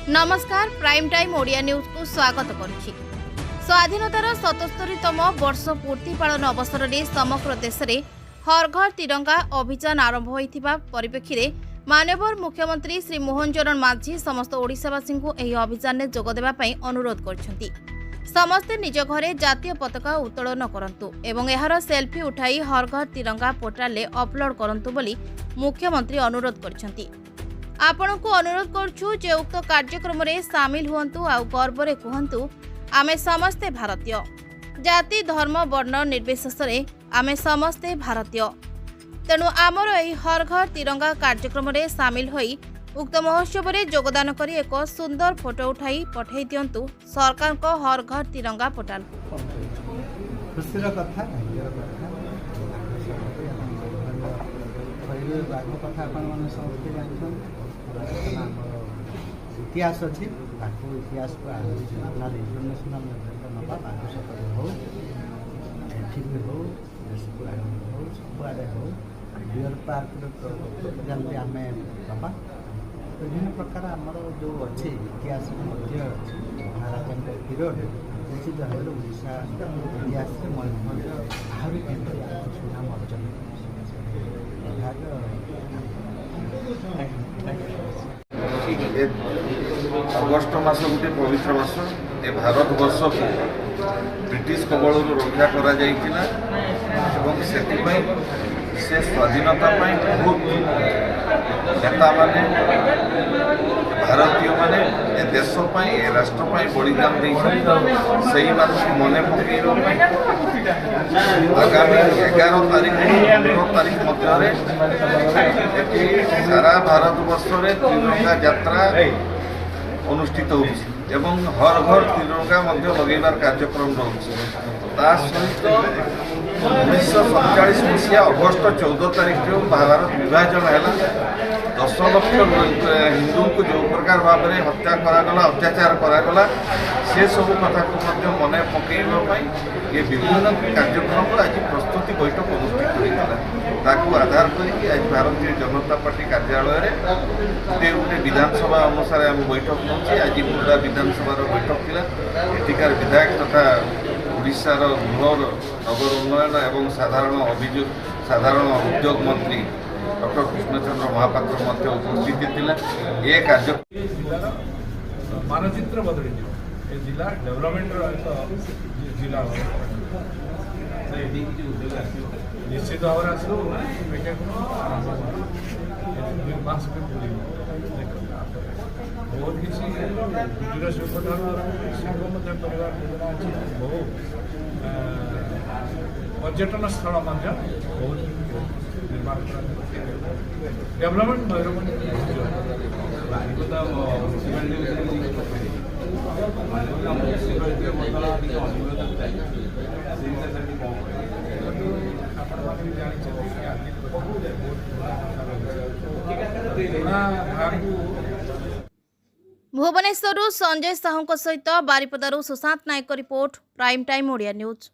नमस्कार prime time Odia news को स्वागत करुछि। स्वाधीनतार 77तम वर्ष पूर्ति पालन अवसर में समग्र देश में हर घर तिरंगा अभियान आरंभ होइथिबा परिप्रेक्षी माननीय मुख्यमंत्री श्री मोहन चरण मांझी समस्त ओडिशावासी को यह अभियान में जोग देबा पई अनुरोध करछंती। समस्ते निज घरे जातीय पताका उत्तोलन करंतु एवं एहार सेल्फी उठाई हर घर तिरंगा पोर्टाल में अपलोड करंतु बोली मुख्यमंत्री अनुरोध करछंती। आपण को अनुरोध करछु जे उक्त कार्यक्रम में सामिल हुंतु आ गर्व रे कहंतु आमे समस्ते भारतीय, जाति धर्म वर्ण निर्विशेष रे आमे समस्ते भारतीय। तेणु आमर एही हर घर तिरंगा कार्यक्रम में सामिल होई उक्त महोत्सव में योगदान करी एक सुंदर फोटो उठाई पठाई दियंतु सरकार को हर घर तिरंगा पोर्टाल को। खुशीर कथा इतिहास अच्छी इतिहास को इंटरनेशनल नवा बागसपत हो एठी हो देशपुर हो सबुआड़े हो डियर पार्क जल्दी आम बाबा विभिन्न प्रकार आमर जो अच्छे इतिहास महाराजा पीरियड निश्चित भाव ओडिशा इतिहास मयूरभंज आहरी केन्द्र सुनाम अर्जन अगस्ट मास गोटे पवित्र मास ए भारत वर्ष को ब्रिटिश कबल रक्षा करा जाइतिला एवं से स्वाधीनता बहुत नेता माने भारतीय माने ए देश ए राष्ट्र बलिदान से बात मन पकड़ आगामी 11 तारीख 15 तारीख मध्य सारा भारत वर्ष में तिरंगा यात्रा अनुष्ठित होउछि एवं हर घर तिरंगा लगेबार कार्यक्रम रोचे। सहित 1947 मसीहा अगस्ट 14 तारीख जो भारत विभाजन है 10 लाख हिंदू को जो प्रकार भाव में हत्या करागला अत्याचार करागला से सब कथा को मन पकड़ ये विभिन्न कार्यक्रम आज प्रस्तुति बैठक अनुष्ठित होता आधार करके आज भारतीय जनता पार्टी कार्यालय गोटे गोटे विधानसभा अनुसार आम बैठक नौचे। आज पूरा विधानसभा बैठक थी एठिकार विधायक तथा ओडिशार गृह नगर उन्नयन एवं साधारण उद्योग मंत्री डॉक्टर कृष्णचंद्र महापात्र उपस्थित थी। ये कार्य मानचित्र बदल जिला डेवलपमेंट जिला निश्चित भाव बहुत किसी कुटीर शिल्प शिल्प परिवार योजना अच्छी बहु पर्यटन स्थल बहुत निर्माण डेवलपमेंट भुवनेश्वर संजय साहू सहित बारिपदारू Sushant Nayak report prime time Odia news.